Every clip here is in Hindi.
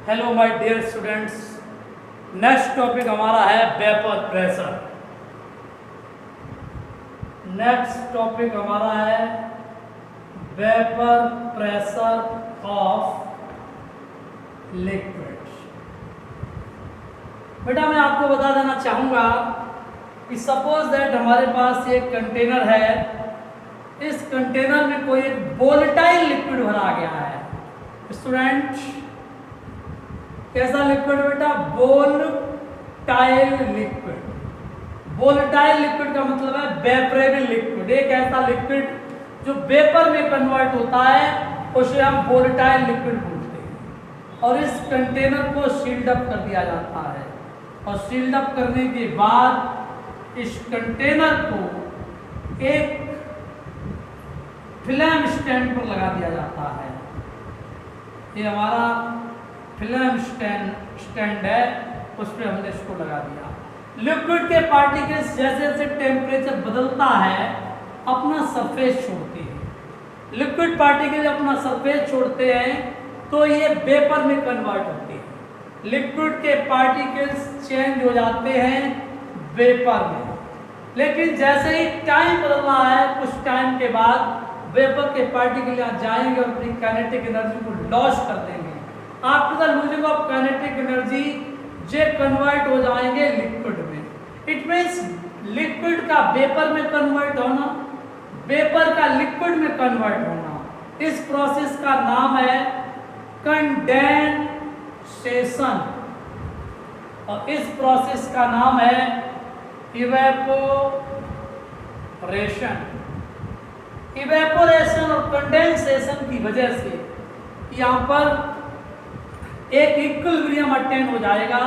Hello my dear students, next topic हमारा है वेपर प्रेशर। नेक्स्ट टॉपिक हमारा है वेपर प्रेशर ऑफ लिक्विड। बेटा मैं आपको बता देना चाहूँगा कि सपोज दैट हमारे पास एक कंटेनर है, इस कंटेनर में कोई एक वोलेटाइल लिक्विड भरा गया है। स्टूडेंट कैसा लिक्विड बेटा? Volatile liquid. वोलेटाइल लिक्विड का मतलब है वेपरेबल लिक्विड। एक ऐसा लिक्विड जो वेपर में कन्वर्ट होता है उसे हम वोलेटाइल लिक्विड बोलते हैं। और इस कंटेनर को सील्ड अप कर दिया जाता है और सील्ड अप करने के बाद इस कंटेनर को एक फिल्म स्टैंड पर लगा दिया जाता है। ये हमारा फिल्म स्टैंड है, उस पर हमने इसको लगा दिया। लिक्विड के पार्टिकल्स जैसे जैसे टेम्परेचर बदलता है अपना सरफेस छोड़ते हैं। लिक्विड पार्टिकल अपना सरफेस छोड़ते हैं तो ये वेपर में कन्वर्ट होते हैं। लिक्विड के पार्टिकल्स चेंज हो जाते हैं वेपर में, लेकिन जैसे ही टाइम बदल रहा है कुछ टाइम के बाद वेपर के पार्टिकल यहाँ जाएंगे और अपनी काइनेटिक एनर्जी को लॉस कर देंगे। After the losing of kinetic energy J convert हो जाएंगे लिक्विड में। इट मीन्स लिक्विड का वेपर में कन्वर्ट होना, वेपर का लिक्विड में कन्वर्ट होना, इस प्रोसेस का नाम है कंडेंसेशन और इस प्रोसेस का नाम है इवेपोरेशन। इवेपोरेशन और कंडेंसेशन की वजह से यहाँ पर एक इक्विलिब्रियम अटेन हो जाएगा,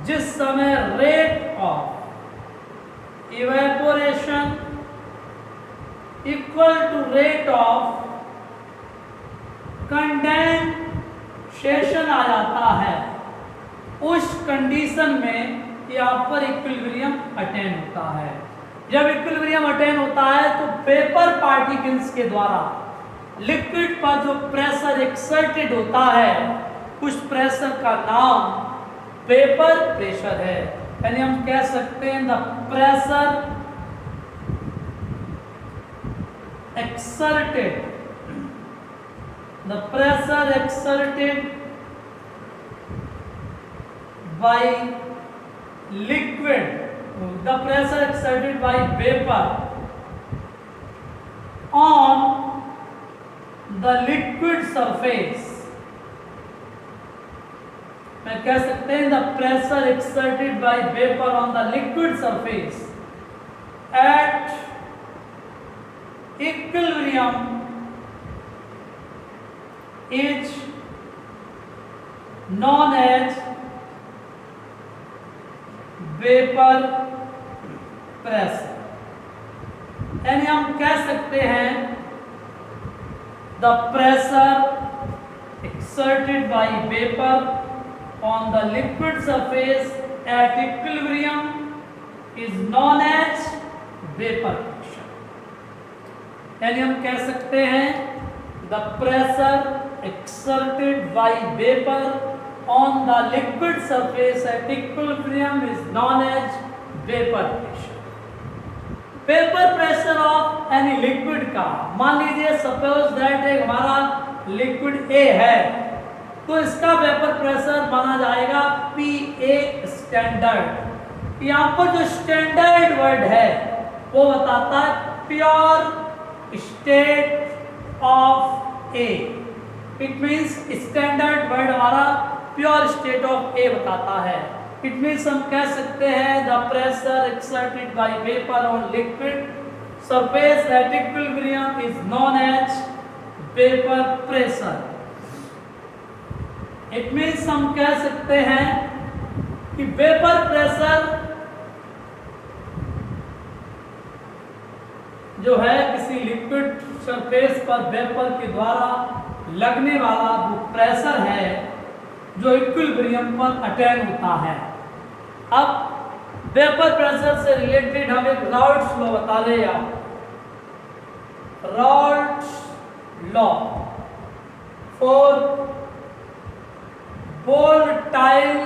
जिस समय rate of evaporation equal to rate of condensation आ जाता है। उस कंडीशन में यहाँ पर इक्विलिब्रियम अटेन होता है। जब इक्विलिब्रियम अटेन होता है तो वेपर पार्टिकल्स के द्वारा लिक्विड पर जो प्रेशर एक्सर्टेड होता है उस प्रेशर का नाम वेपर प्रेशर है। यानी हम कह सकते हैं the pressure exerted, the pressure exerted by liquid, the pressure exerted by vapor on the liquid surface। मैं कह सकते हैं the pressure exerted by vapor on the liquid surface at equilibrium is known as vapour pressure. यानी हम कह सकते हैं the pressure exerted by vapour on the liquid surface at equilibrium is known as vapour pressure. यानी हम कह सकते हैं the pressure exerted by vapour on the liquid surface at equilibrium is known as vapor pressure। vapor pressure of any liquid का, मान लीजिए सपोज दैट एक हमारा लिक्विड A है तो इसका वेपर प्रेशर माना जाएगा PA स्टैंडर्ड। यहाँ पर जो स्टैंडर्ड वर्ड है वो बताता है pure state of A। It means standard word हमारा प्योर स्टेट ऑफ ए बताता है। इट मीन्स हम कह सकते हैं the pressure exerted by vapour on liquid surface at equilibrium is known as vapour pressure. It means हम कह सकते हैं कि वेपर प्रेशर जो है किसी लिक्विड सरफेस पर वेपर के द्वारा लगने वाला वो प्रेशर है जो इक्विलिब्रियम पर अटेन होता है। अब वेपर प्रेशर से रिलेटेड हम एक राउल्ट्स लॉ बता रहे हैं। Raoult's law for volatile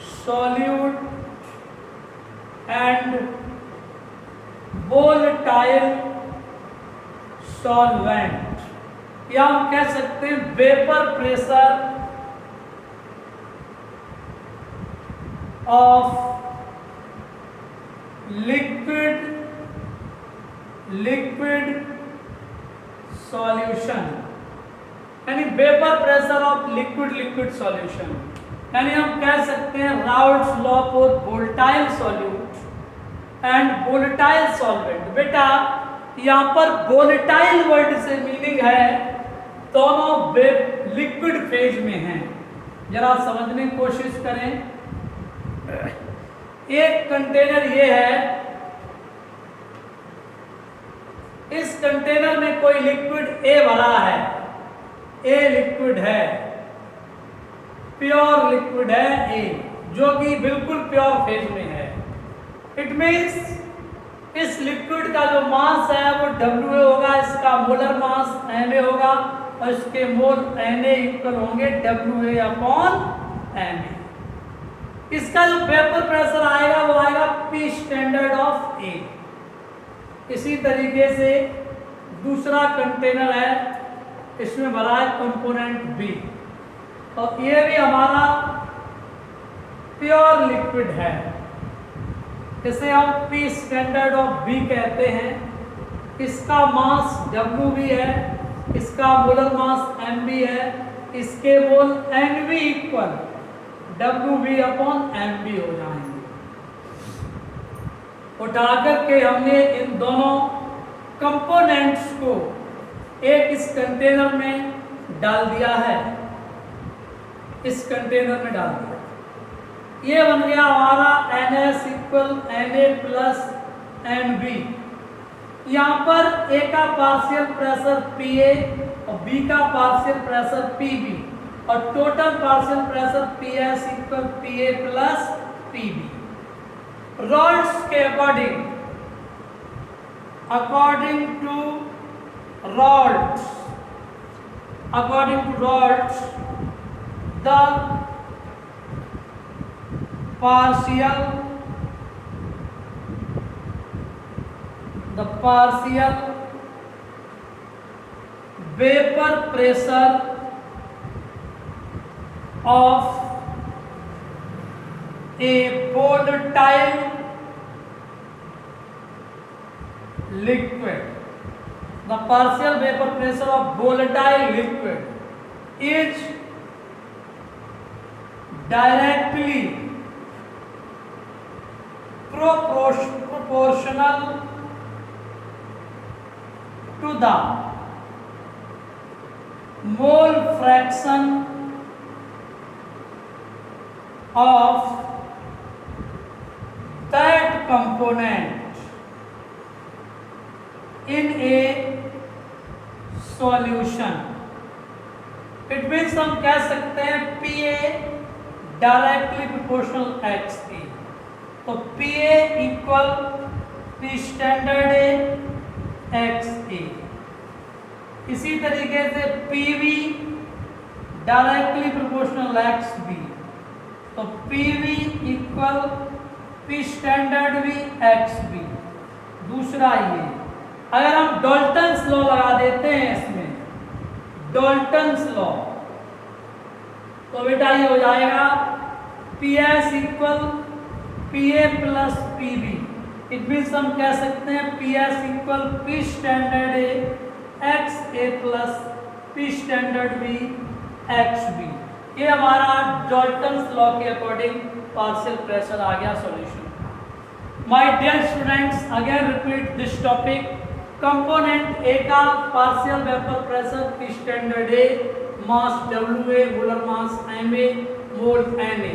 solute and volatile solvent, या हम कह सकते हैं vapour pressure of liquid solution, यानी vapour pressure of liquid solution, यानी हम कह सकते हैं Raoult's law for volatile solute and volatile solvent. बेटा यहाँ पर वोलेटाइल वर्ड से मीनिंग है दोनों लिक्विड फेज में हैं। जरा समझने की कोशिश करें। एक कंटेनर ये है, इस कंटेनर में कोई लिक्विड ए भरा है, ए लिक्विड है, प्योर लिक्विड है ए, जो कि बिल्कुल प्योर फेज में है। इट मींस इस लिक्विड का जो मास है वो WA होगा, इसका मोलर मास MA होगा और इसके मोल NA इक्वल होंगे WA/MA। इसका जो वेपर प्रेशर आएगा वो आएगा P स्टैंडर्ड ऑफ A। इसी तरीके से दूसरा कंटेनर है, इसमें भरा है कंपोनेंट B, और ये भी हमारा प्योर लिक्विड है, इसे हम P स्टैंडर्ड ऑफ B कहते हैं। इसका मास WB है, इसका मोलर मास MB है, इसके मोल NB इक्वल WB/MB हो जाएंगे। उठा करके हमने इन दोनों कंपोनेंट्स को एक इस कंटेनर में डाल दिया है, इस कंटेनर में डाल दिया। ये बन गया हमारा NS equal NA plus NB। यहाँ पर A का पार्शियल प्रेशर PA और B का पार्शियल प्रेशर PB और total partial pressure PS equal PA plus PB। Raoult's के according to Raoult's the partial vapor pressure of a volatile liquid, the partial vapor pressure of volatile liquid is directly proportional to the mole fraction of that component in a solution। It means हम कह सकते हैं PA डायरेक्टली प्रोपोर्शनल XA, तो PA equal P standard A XA। इसी तरीके से PV डायरेक्टली प्रोपोर्शनल XB, तो PV इक्वल P स्टैंडर्ड भी XB। दूसरा ये, अगर हम डाल्टन्स लॉ लगा देते हैं इसमें, डाल्टन्स लॉ, तो बेटा ये हो जाएगा PS equal PA plus PB। It means हम कह सकते हैं PS equal P standard A XA plus P standard B XB। ये हमारा डाल्टन्स लॉ के अकॉर्डिंग पार्शियल प्रेशर आ गया solution. My dear students, again repeat this topic. Component A का partial vapour pressure P standard A, mass WA, molar mass MA, mole NA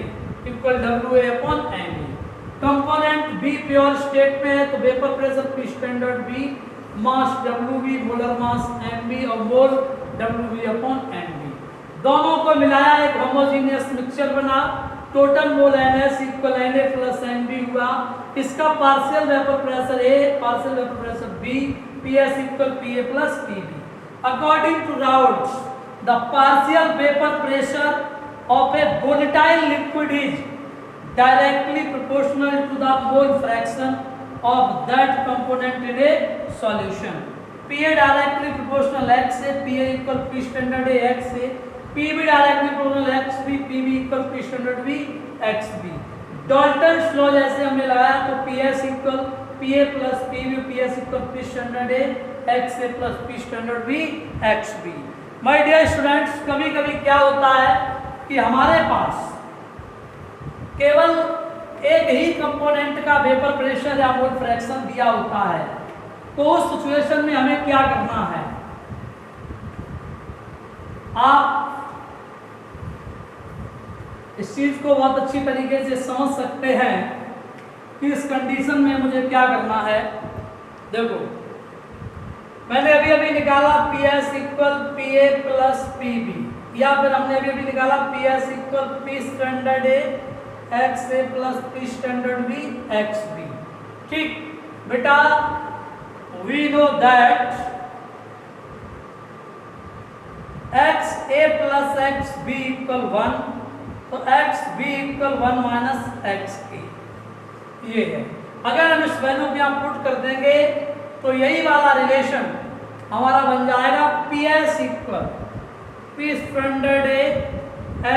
equal WA/MA। Component B pure state में है, तो vapour pressure P standard B, mass WB, molar mass MB और मोल WB/MB। दोनों को मिलाया एक होमोजेनियस मिक्सचर बना, total mole NS equal NA plus NB हुआ। इसका partial vapour pressure A, partial vapour pressure B, PS equal PA plus PB। According to Raoult's the partial vapour pressure of a volatile liquid is directly proportional to the mole fraction of that component in a solution. PA directly proportional x से, PA equal P standard A x से, PB directly proportional XB, PB equal P standard B XB। Dalton's law जैसे हमने लगाया तो PS equal PA plus PB, PS equal P standard A XA plus P standard B XB। My dear students, कभी कभी क्या होता है कि हमारे पास केवल एक ही कंपोनेंट का वेपर प्रेशर या मोल फ्रैक्शन दिया होता है, तो उस सिचुएशन में हमें क्या करना है? आप इस चीज को बहुत अच्छी तरीके से समझ सकते हैं कि इस कंडीशन में मुझे क्या करना है। देखो, मैंने अभी अभी निकाला PS equal PA plus PB, या फिर हमने अभी अभी निकाला PS equal P standard A XA plus P standard B XB। ठीक बेटा, we know that XA plus XB equal 1, तो XB इक्वल 1 माइनस XA ये है। अगर हम इस वैल्यू को यहाँ पुट कर देंगे तो यही वाला रिलेशन हमारा बन जाएगा PS equal P standard A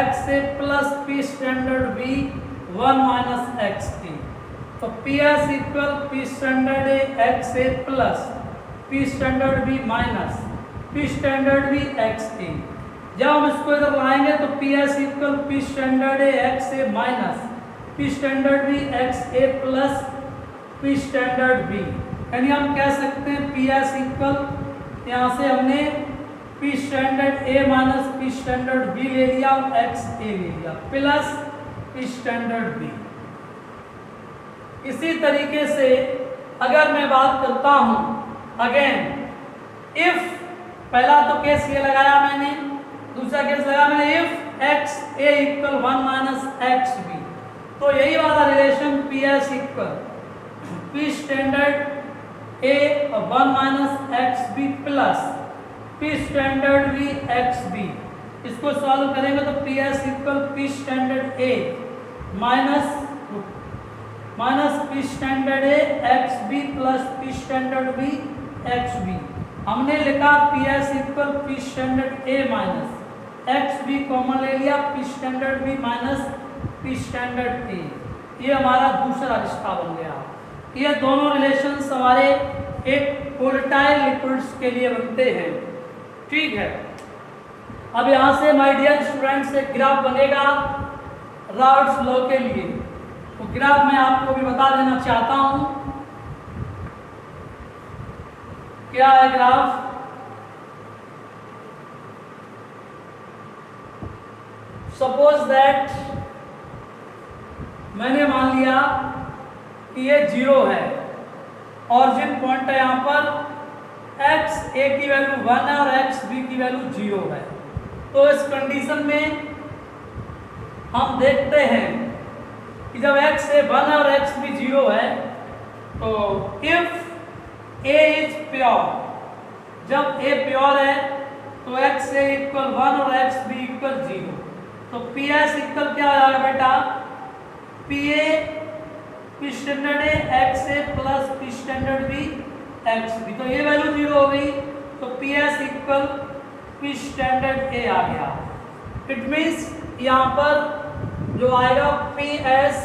XA plus P standard B 1 minus XA। तो PS equal P standard A XA plus P standard B minus P standard B XA। जब हम इसको इधर लाएंगे तो PS equal P standard A XA minus P standard B XA plus P standard B, यानी हम कह सकते हैं PS इक्वल, यहाँ से हमने P standard A minus P standard B ले लिया और XA ले लिया प्लस P स्टैंडर्ड B। इसी तरीके से अगर मैं बात करता हूं अगेन, इफ पहला तो केस ये लगाया मैंने, दूसरा केस लगाया मैंने if XA equal 1 minus XB, तो यही वाला relation PS equal P standard A 1 minus XB plus P standard B XB, इसको सॉल्व करेंगे तो PS equal P standard A minus P standard A XB plus P standard B XB। हमने लिखा PS equal P standard A minus XB common ले लिया, P standard B minus P standard A। ये हमारा दूसरा रिश्ता बन गया। ये दोनों रिलेशंस हमारे एक वोलेटाइल लिक्विड्स के लिए बनते हैं। ठीक है, अब यहाँ से माय डियर स्टूडेंट्स एक ग्राफ बनेगा राउट्स लॉ के लिए। तो ग्राफ मैं आपको भी बता देना चाहता हूं क्या है ग्राफ। सपोज दैट मैंने मान लिया कि ये 0 है, ऑरिजिन पॉइंट है यहाँ पर, XA की वैल्यू 1 है और XB की वैल्यू 0 है। तो इस कंडीशन में हम देखते हैं कि जब XA 1 और XB 0 है तो इफ A इज प्योर, जब A प्योर है तो XA इक्वल 1 और XB इक्वल 0, तो PS इक्वल क्या आ जाएगा बेटा, PA P standard A XA plus P standard B XB। तो ये वैल्यू 0 हो गई, तो PS equal P standard A आ गया। इट मीन्स यहाँ पर जो आएगा PS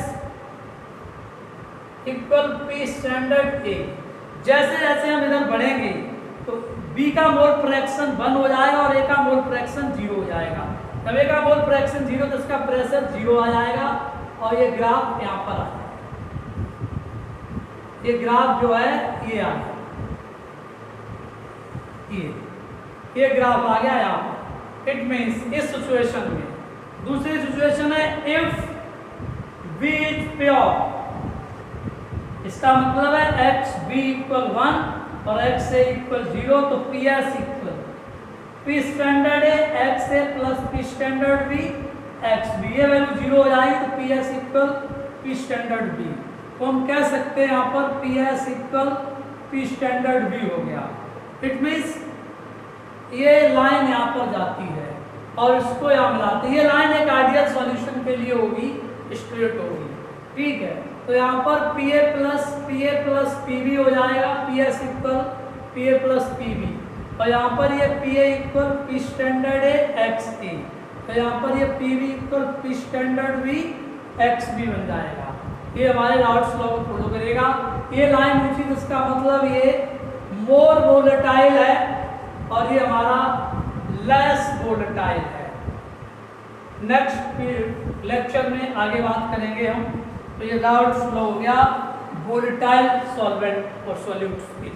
equal P standard A। जैसे जैसे हम इधर बढ़ेंगे तो B का मोल फ्रैक्शन 1 हो जाएगा और A का मोल फ्रैक्शन 0 हो जाएगा। जब A का मोल फ्रैक्शन 0 तो इसका प्रेशर 0 आ जाएगा और ये ग्राफ यहाँ पर आ जाएगा। ये ग्राफ जो है ये आ गया, ये ग्राफ आ गया यहाँ पर। इट मीन्स इस सिचुएशन में, दूसरी सिचुएशन है इफ B इज प्योर, इसका मतलब है XB इक्वल 1 और XA इक्वल 0, तो PS equal P standard A XA plus P standard B XB। ये वैल्यू 0 हो जाएगी तो PS equal P standard B। तो हम कह सकते हैं यहाँ पर PS equal P standard B हो गया। इट मीन्स ये लाइन यहाँ पर जाती है, और इसको यहाँ मिलाते हैं। ये लाइन एक आइडियल सॉल्यूशन के लिए होगी, स्ट्रेट होगी, ठीक है। तो यहाँ पर Pa प्लस Pb हो जाएगा, PS equal Pa plus Pb, और यहाँ पर ये Pa इक्वल P स्टैंडर्ड है XA, तो यहाँ पर ये Pb इक्वल P स्टैंडर्ड भी XB बन जाएगा। ये हमारे राउट्स लॉ को फॉलो करेगा। ये लाइन ऊंची, जिसका मतलब ये मोर वोलेटाइल है और ये हमारा लेस वोलेटाइल है। नेक्स्ट लेक्चर में आगे बात करेंगे हम। तो ये राउट्स लॉ हो गया वोलेटाइल सॉल्वेंट और सॉल्यूट्स की।